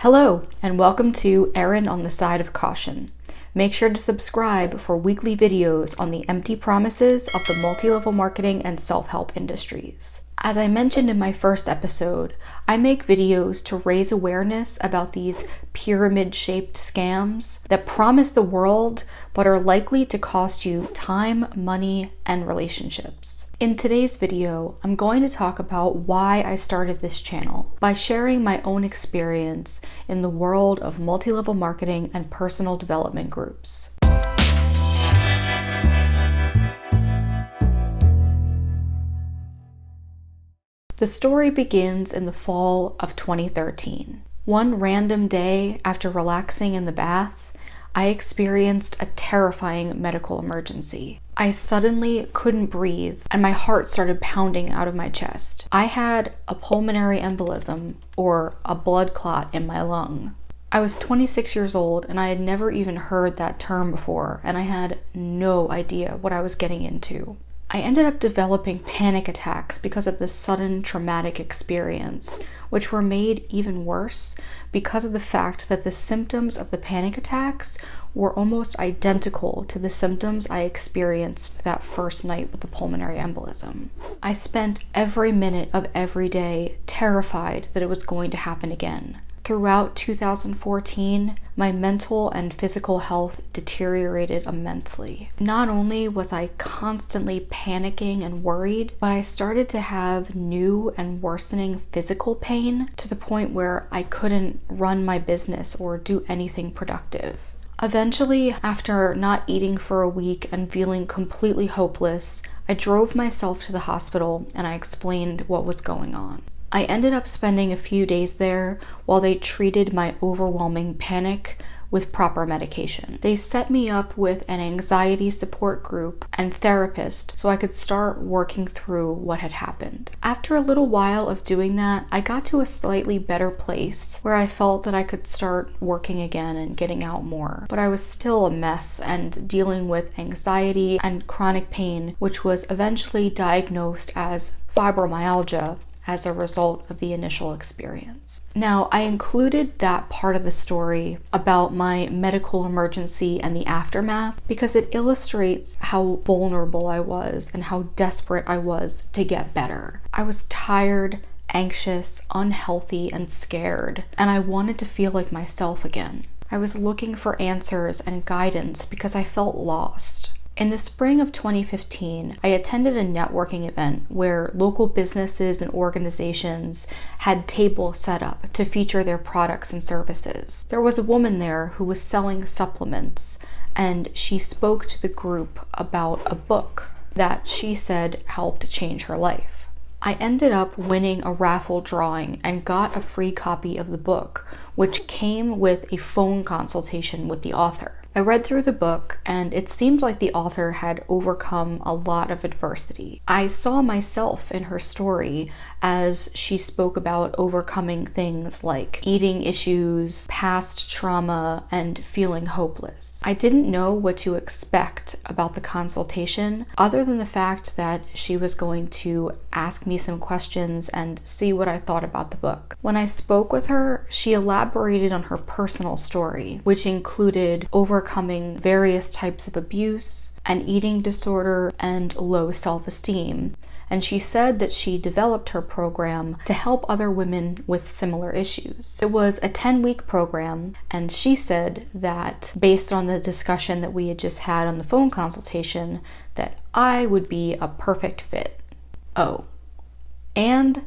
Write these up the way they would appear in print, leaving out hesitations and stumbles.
Hello, and welcome to Erin on the Side of Caution. Make sure to subscribe for weekly videos on the empty promises of the multi-level marketing and self-help industries. As I mentioned in my first episode, I make videos to raise awareness about these pyramid-shaped scams that promise the world but are likely to cost you time, money, and relationships. In today's video, I'm going to talk about why I started this channel by sharing my own experience in the world of multi-level marketing and personal development groups. The story begins in the fall of 2013. One random day after relaxing in the bath, I experienced a terrifying medical emergency. I suddenly couldn't breathe and my heart started pounding out of my chest. I had a pulmonary embolism, or a blood clot in my lung. I was 26 years old and I had never even heard that term before, and I had no idea what I was getting into. I ended up developing panic attacks because of this sudden traumatic experience, which were made even worse because of the fact that the symptoms of the panic attacks were almost identical to the symptoms I experienced that first night with the pulmonary embolism. I spent every minute of every day terrified that it was going to happen again. Throughout 2014, my mental and physical health deteriorated immensely. Not only was I constantly panicking and worried, but I started to have new and worsening physical pain to the point where I couldn't run my business or do anything productive. Eventually, after not eating for a week and feeling completely hopeless, I drove myself to the hospital and I explained what was going on. I ended up spending a few days there while they treated my overwhelming panic with proper medication. They set me up with an anxiety support group and therapist so I could start working through what had happened. After a little while of doing that, I got to a slightly better place where I felt that I could start working again and getting out more. But I was still a mess and dealing with anxiety and chronic pain, which was eventually diagnosed as fibromyalgia as a result of the initial experience. Now, I included that part of the story about my medical emergency and the aftermath because it illustrates how vulnerable I was and how desperate I was to get better. I was tired, anxious, unhealthy, and scared, and I wanted to feel like myself again. I was looking for answers and guidance because I felt lost. In the spring of 2015, I attended a networking event where local businesses and organizations had tables set up to feature their products and services. There was a woman there who was selling supplements, and she spoke to the group about a book that she said helped change her life. I ended up winning a raffle drawing and got a free copy of the book, which came with a phone consultation with the author. I read through the book and it seemed like the author had overcome a lot of adversity. I saw myself in her story as she spoke about overcoming things like eating issues, past trauma, and feeling hopeless. I didn't know what to expect about the consultation other than the fact that she was going to ask me some questions and see what I thought about the book. When I spoke with her, she elaborated on her personal story, which included overcoming various types of abuse, an eating disorder, and low self-esteem. And she said that she developed her program to help other women with similar issues. It was a 10-week program, and she said that based on the discussion that we had just had on the phone consultation, that I would be a perfect fit. Oh, and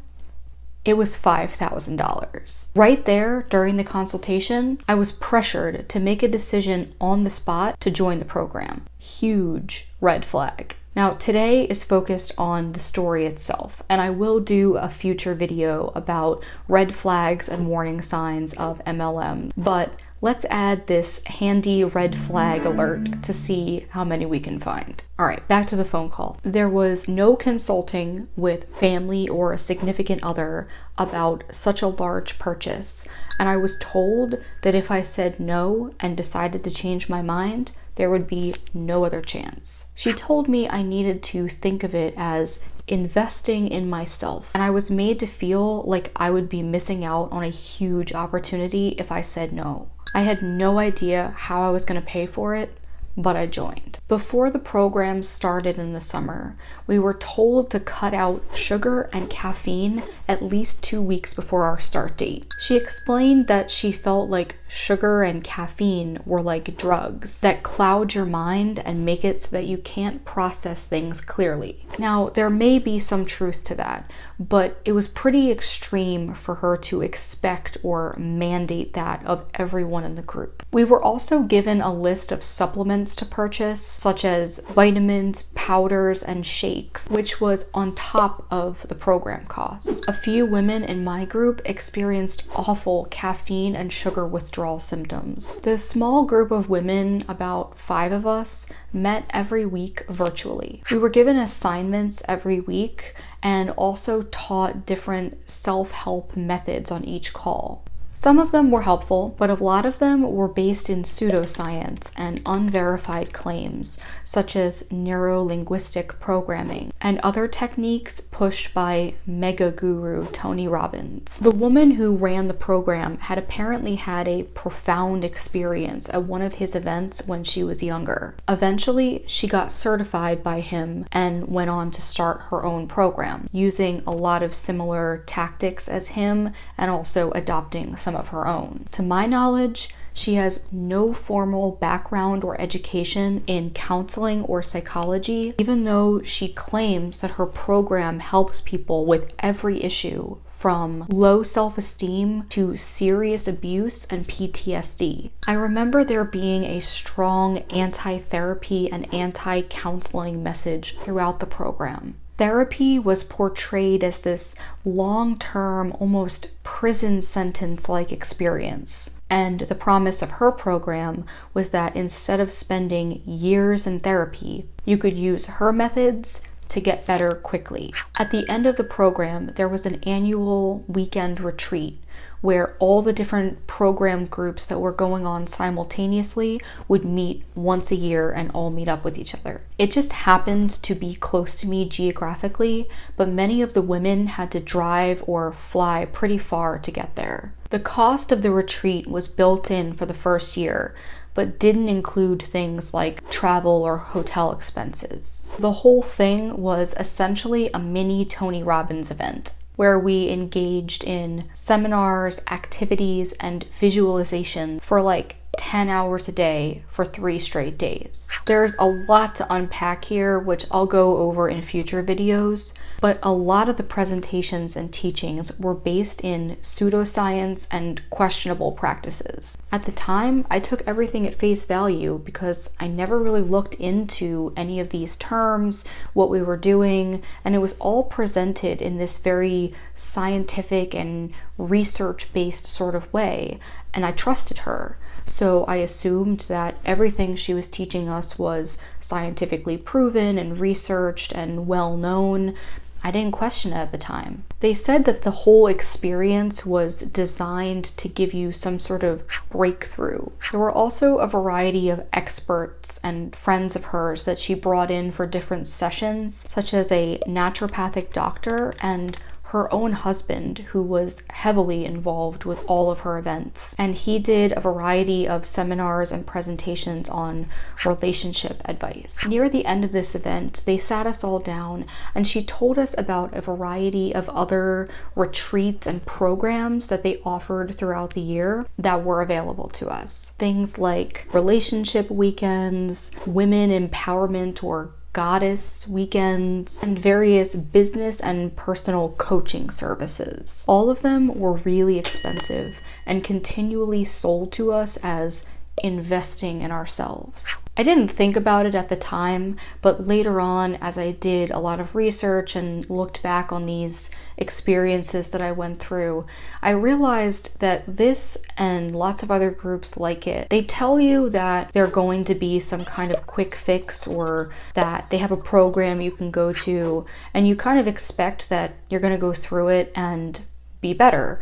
it was $5,000. Right there during the consultation, I was pressured to make a decision on the spot to join the program. Huge red flag. Now, today is focused on the story itself, and I will do a future video about red flags and warning signs of MLM, but let's add this handy red flag alert to see how many we can find. All right, back to the phone call. There was no consulting with family or a significant other about such a large purchase, and I was told that if I said no and decided to change my mind, there would be no other chance. She told me I needed to think of it as investing in myself. And I was made to feel like I would be missing out on a huge opportunity if I said no. I had no idea how I was going to pay for it, but I joined. Before the program started in the summer, we were told to cut out sugar and caffeine at least 2 weeks before our start date. She explained that she felt like sugar and caffeine were like drugs that cloud your mind and make it so that you can't process things clearly. Now, there may be some truth to that, but it was pretty extreme for her to expect or mandate that of everyone in the group. We were also given a list of supplements to purchase, such as vitamins, powders, and shakes, which was on top of the program costs. A few women in my group experienced awful caffeine and sugar withdrawal symptoms. The small group of women, about 5 of us, met every week virtually. We were given assignments every week and also taught different self-help methods on each call. Some of them were helpful, but a lot of them were based in pseudoscience and unverified claims, such as neuro-linguistic programming and other techniques pushed by mega guru Tony Robbins. The woman who ran the program had apparently had a profound experience at one of his events when she was younger. Eventually, she got certified by him and went on to start her own program, using a lot of similar tactics as him and also adopting some of her own. To my knowledge, she has no formal background or education in counseling or psychology, even though she claims that her program helps people with every issue from low self-esteem to serious abuse and PTSD. I remember there being a strong anti-therapy and anti-counseling message throughout the program. Therapy was portrayed as this long-term, almost prison sentence-like experience. And the promise of her program was that instead of spending years in therapy, you could use her methods to get better quickly. At the end of the program, there was an annual weekend retreat where all the different program groups that were going on simultaneously would meet once a year and all meet up with each other. It just happened to be close to me geographically, but many of the women had to drive or fly pretty far to get there. The cost of the retreat was built in for the first year, but didn't include things like travel or hotel expenses. The whole thing was essentially a mini Tony Robbins event, where we engaged in seminars, activities, and visualization for like 10 hours a day for 3 straight days. There's a lot to unpack here, which I'll go over in future videos, but a lot of the presentations and teachings were based in pseudoscience and questionable practices. At the time, I took everything at face value because I never really looked into any of these terms, what we were doing, and it was all presented in this very scientific and research-based sort of way, and I trusted her. So I assumed that everything she was teaching us was scientifically proven and researched and well known. I didn't question it at the time. They said that the whole experience was designed to give you some sort of breakthrough. There were also a variety of experts and friends of hers that she brought in for different sessions, such as a naturopathic doctor and her own husband, who was heavily involved with all of her events. And he did a variety of seminars and presentations on relationship advice. Near the end of this event, they sat us all down and she told us about a variety of other retreats and programs that they offered throughout the year that were available to us. Things like relationship weekends, women empowerment or goddess weekends, and various business and personal coaching services. All of them were really expensive and continually sold to us as investing in ourselves. I didn't think about it at the time, but later on, as I did a lot of research and looked back on these experiences that I went through, I realized that this and lots of other groups like it, they tell you that they're going to be some kind of quick fix or that they have a program you can go to, and you kind of expect that you're going to go through it and be better.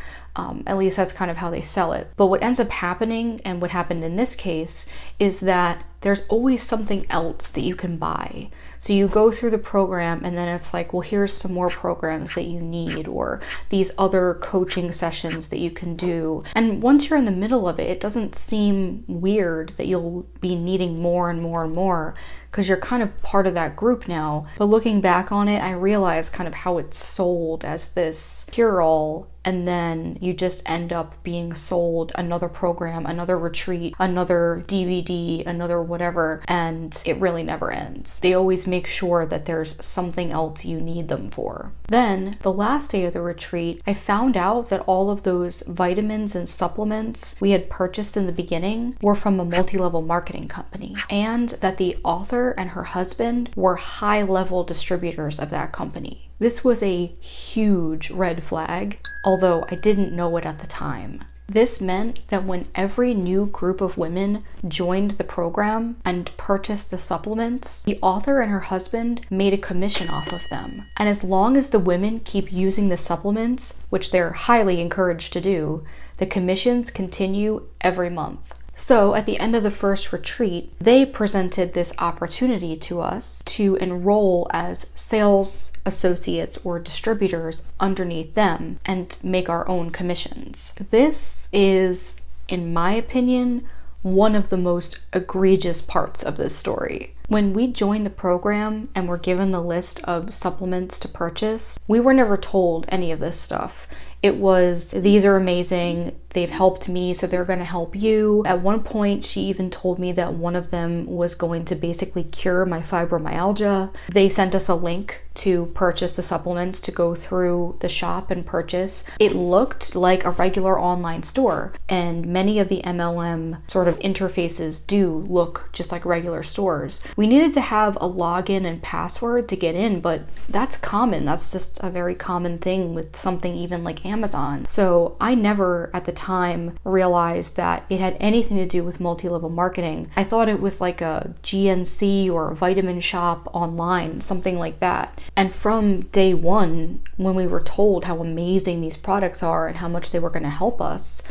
At least that's kind of how they sell it. But what ends up happening, and what happened in this case, is that there's always something else that you can buy. So you go through the program and then it's like, well, here's some more programs that you need, or these other coaching sessions that you can do. And once you're in the middle of it, it doesn't seem weird that you'll be needing more and more and more, because you're kind of part of that group now. But looking back on it, I realized kind of how it's sold as this cure-all, and then you just end up being sold another program, another retreat, another DVD, another whatever, and it really never ends. They always make sure that there's something else you need them for. Then, the last day of the retreat, I found out that all of those vitamins and supplements we had purchased in the beginning were from a multi-level marketing company, and that the author and her husband were high-level distributors of that company. This was a huge red flag, although I didn't know it at the time. This meant that when every new group of women joined the program and purchased the supplements, the author and her husband made a commission off of them. And as long as the women keep using the supplements, which they're highly encouraged to do, the commissions continue every month. So at the end of the first retreat, they presented this opportunity to us to enroll as sales associates or distributors underneath them and make our own commissions. This is, in my opinion, one of the most egregious parts of this story. When we joined the program and were given the list of supplements to purchase, we were never told any of this stuff. It was, these are amazing, they've helped me, so they're going to help you. At one point, she even told me that one of them was going to basically cure my fibromyalgia. They sent us a link to purchase the supplements, to go through the shop and purchase. It looked like a regular online store, and many of the MLM sort of interfaces do look just like regular stores. We needed to have a login and password to get in, but that's common. That's just a very common thing with something even like Amazon. So I never at the time realized that it had anything to do with multi-level marketing. I thought it was like a GNC or a vitamin shop online, something like that. And from day one, when we were told how amazing these products are and how much they were going to help us,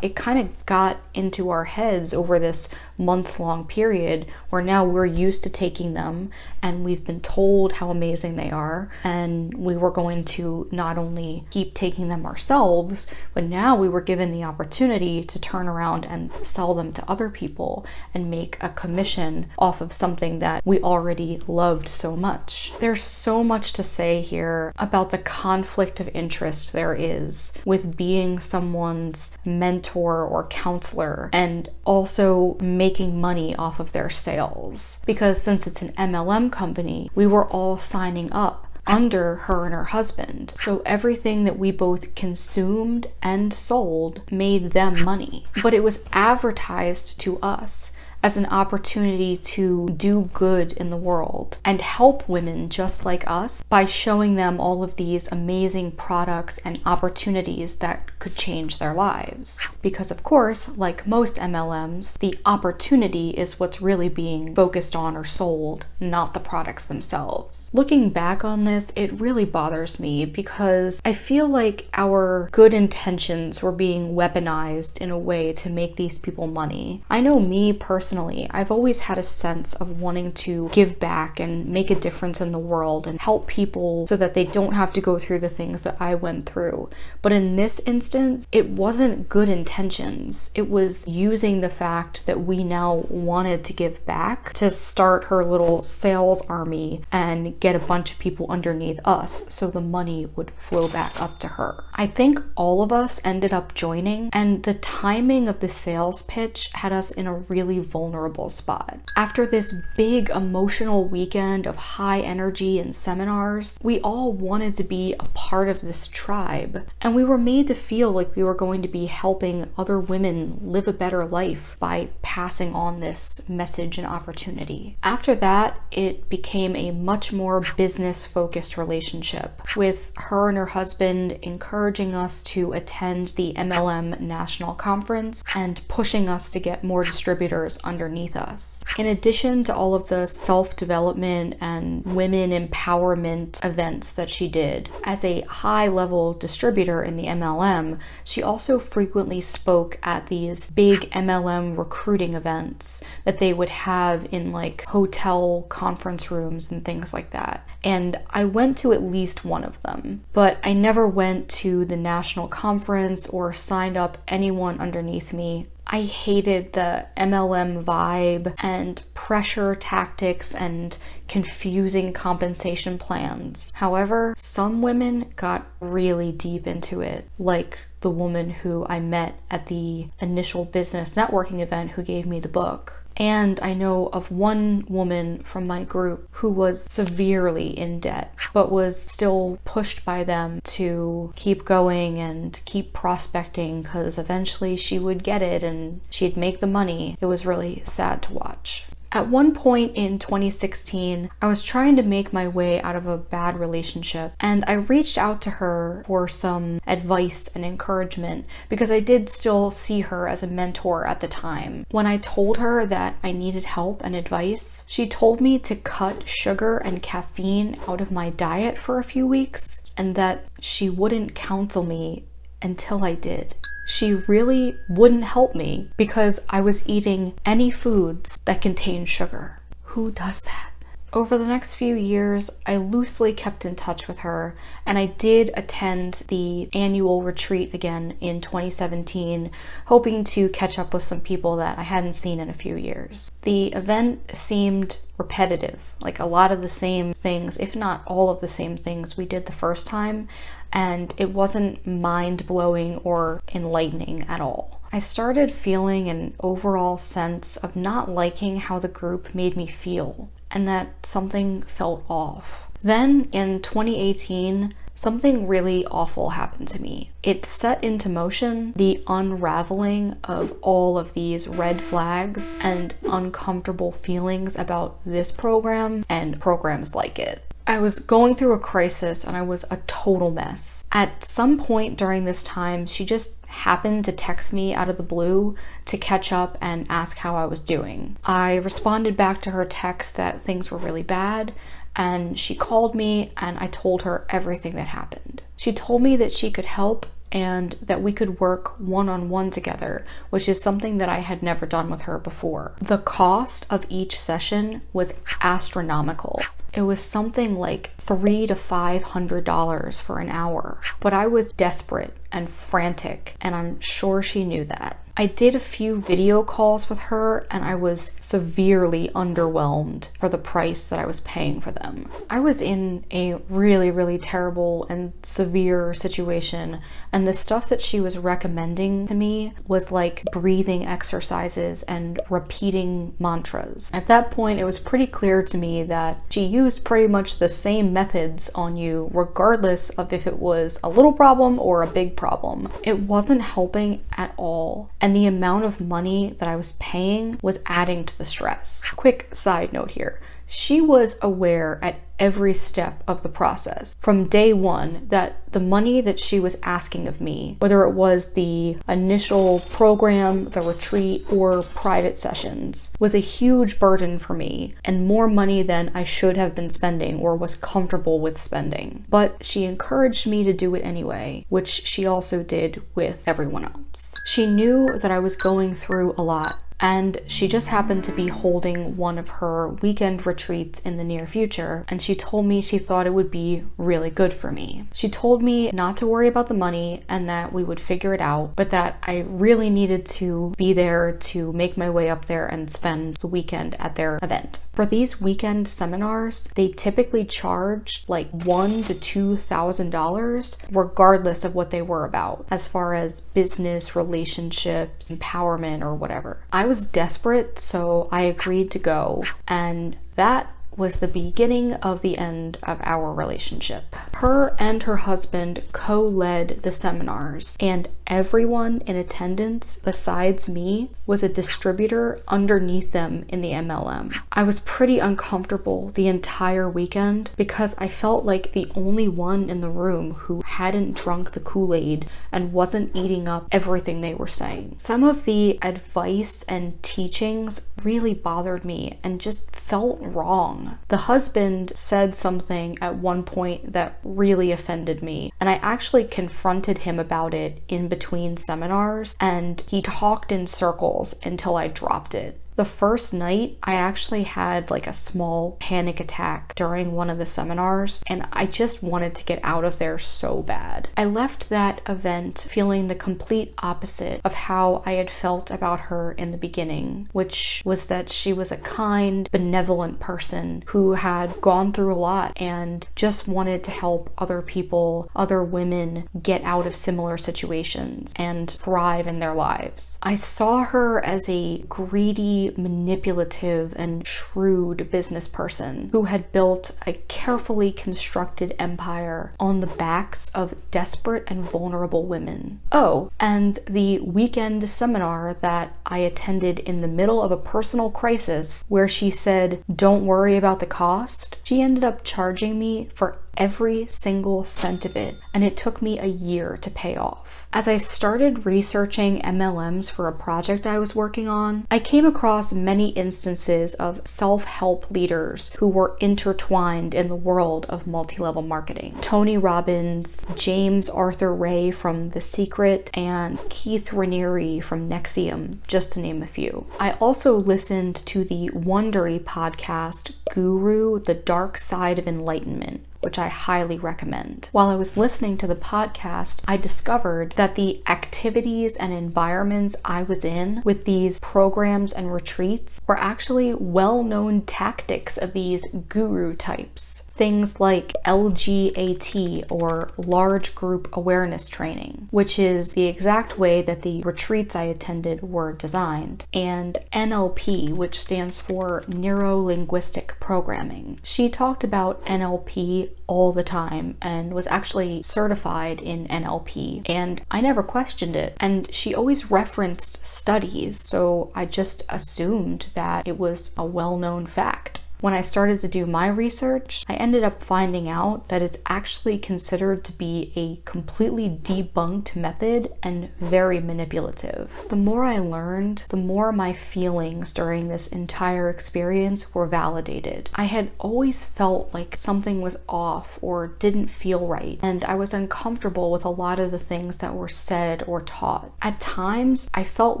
it kind of got into our heads over this months-long period where now we're used to taking them and we've been told how amazing they are, and we were going to not only keep taking them ourselves, but now we were given the opportunity to turn around and sell them to other people and make a commission off of something that we already loved so much. There's so much to say here about the conflict of interest there is with being someone's mentor or counselor and also making money off of their sales. Because since it's an MLM company, we were all signing up under her and her husband. So everything that we both consumed and sold made them money. But it was advertised to us as an opportunity to do good in the world and help women just like us by showing them all of these amazing products and opportunities that could change their lives. Because of course, like most MLMs, the opportunity is what's really being focused on or sold, not the products themselves. Looking back on this, it really bothers me because I feel like our good intentions were being weaponized in a way to make these people money. I know me personally, I've always had a sense of wanting to give back and make a difference in the world and help people so that they don't have to go through the things that I went through. But in this instance, it wasn't good intentions. It was using the fact that we now wanted to give back to start her little sales army and get a bunch of people underneath us so the money would flow back up to her. I think all of us ended up joining, and the timing of the sales pitch had us in a really vulnerable spot. After this big emotional weekend of high energy and seminars, we all wanted to be a part of this tribe, and we were made to feel like we were going to be helping other women live a better life by passing on this message and opportunity. After that, it became a much more business-focused relationship, with her and her husband encouraging us to attend the MLM National Conference and pushing us to get more distributors underneath us. In addition to all of the self-development and women empowerment events that she did, as a high-level distributor in the MLM, she also frequently spoke at these big MLM recruiting events that they would have in like hotel conference rooms and things like that. And I went to at least one of them, but I never went to the national conference or signed up anyone underneath me. I hated the MLM vibe and pressure tactics and confusing compensation plans. However, some women got really deep into it, like the woman who I met at the initial business networking event who gave me the book. And I know of one woman from my group who was severely in debt, but was still pushed by them to keep going and keep prospecting because eventually she would get it and she'd make the money. It was really sad to watch. At one point in 2016, I was trying to make my way out of a bad relationship, and I reached out to her for some advice and encouragement because I did still see her as a mentor at the time. When I told her that I needed help and advice, she told me to cut sugar and caffeine out of my diet for a few weeks, and that she wouldn't counsel me until I did. She really wouldn't help me because I was eating any foods that contained sugar. Who does that? Over the next few years, I loosely kept in touch with her, and I did attend the annual retreat again in 2017, hoping to catch up with some people that I hadn't seen in a few years. The event seemed repetitive, like a lot of the same things, if not all of the same things we did the first time, and it wasn't mind-blowing or enlightening at all. I started feeling an overall sense of not liking how the group made me feel, and that something felt off. Then in 2018, something really awful happened to me. It set into motion the unraveling of all of these red flags and uncomfortable feelings about this program and programs like it. I was going through a crisis and I was a total mess. At some point during this time, she just happened to text me out of the blue to catch up and ask how I was doing. I responded back to her text that things were really bad, and she called me and I told her everything that happened. She told me that she could help and that we could work one-on-one together, which is something that I had never done with her before. The cost of each session was astronomical. It was something like $300 to $500 for an hour, but I was desperate and frantic, and I'm sure she knew that. I did a few video calls with her and I was severely underwhelmed for the price that I was paying for them. I was in a really, really terrible and severe situation, and the stuff that she was recommending to me was like breathing exercises and repeating mantras. At that point, it was pretty clear to me that she used pretty much the same methods on you regardless of if it was a little problem or a big problem. It wasn't helping at all. And the amount of money that I was paying was adding to the stress. Quick side note here. She was aware at every step of the process from day one that the money that she was asking of me, whether it was the initial program, the retreat, or private sessions, was a huge burden for me and more money than I should have been spending or was comfortable with spending. But she encouraged me to do it anyway, which she also did with everyone else. She knew that I was going through a lot, and she just happened to be holding one of her weekend retreats in the near future, and she told me she thought it would be really good for me. She told me not to worry about the money and that we would figure it out, but that I really needed to be there to make my way up there and spend the weekend at their event. For these weekend seminars, they typically charged like $1,000 to $2,000 regardless of what they were about, as far as business, relationships, empowerment, or whatever. I was desperate, so I agreed to go, and that was the beginning of the end of our relationship. Her and her husband co-led the seminars, and everyone in attendance besides me was a distributor underneath them in the MLM. I was pretty uncomfortable the entire weekend because I felt like the only one in the room who hadn't drunk the Kool-Aid and wasn't eating up everything they were saying. Some of the advice and teachings really bothered me and just felt wrong. The husband said something at one point that really offended me, and I actually confronted him about it in between seminars, and he talked in circles until I dropped it. The first night, I actually had like a small panic attack during one of the seminars, and I just wanted to get out of there so bad. I left that event feeling the complete opposite of how I had felt about her in the beginning, which was that she was a kind, benevolent person who had gone through a lot and just wanted to help other people, other women, get out of similar situations and thrive in their lives. I saw her as a greedy, manipulative, and shrewd business person who had built a carefully constructed empire on the backs of desperate and vulnerable women. Oh, and the weekend seminar that I attended in the middle of a personal crisis where she said, "Don't worry about the cost," she ended up charging me for every single cent of it, and it took me a year to pay off. As I started researching MLMs for a project I was working on, I came across many instances of self-help leaders who were intertwined in the world of multi-level marketing. Tony Robbins, James Arthur Ray from The Secret, and Keith Raniere from Nexium, just to name a few. I also listened to the Wondery podcast, Guru: The Dark Side of Enlightenment, which I highly recommend. While I was listening to the podcast, I discovered that the activities and environments I was in with these programs and retreats were actually well-known tactics of these guru types. Things like LGAT, or large group awareness training, which is the exact way that the retreats I attended were designed, and NLP, which stands for Neuro-Linguistic Programming. She talked about NLP all the time and was actually certified in NLP, and I never questioned it. And she always referenced studies, so I just assumed that it was a well-known fact. When I started to do my research, I ended up finding out that it's actually considered to be a completely debunked method and very manipulative. The more I learned, the more my feelings during this entire experience were validated. I had always felt like something was off or didn't feel right, and I was uncomfortable with a lot of the things that were said or taught. At times, I felt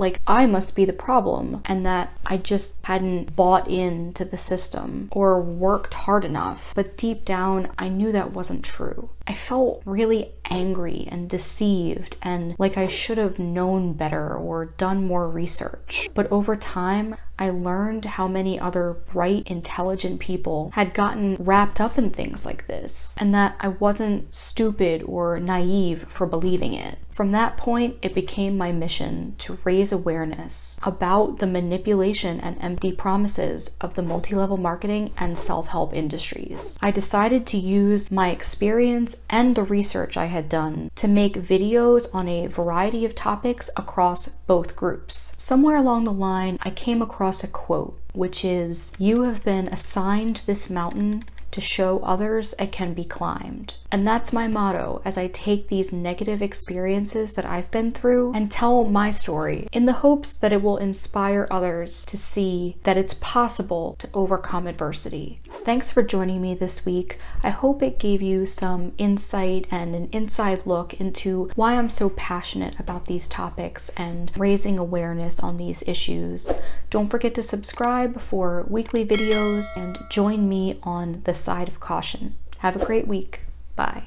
like I must be the problem and that I just hadn't bought into the system or worked hard enough, but deep down I knew that wasn't true. I felt really angry and deceived and like I should have known better or done more research. But over time, I learned how many other bright, intelligent people had gotten wrapped up in things like this, and that I wasn't stupid or naive for believing it. From that point, it became my mission to raise awareness about the manipulation and empty promises of the multi-level marketing and self-help industries. I decided to use my experience and the research I had done to make videos on a variety of topics across both groups. Somewhere along the line, I came across a quote, which is, "You have been assigned this mountain to show others it can be climbed." And that's my motto as I take these negative experiences that I've been through and tell my story in the hopes that it will inspire others to see that it's possible to overcome adversity. Thanks for joining me this week. I hope it gave you some insight and an inside look into why I'm so passionate about these topics and raising awareness on these issues. Don't forget to subscribe for weekly videos and join me on the side of caution. Have a great week. Bye.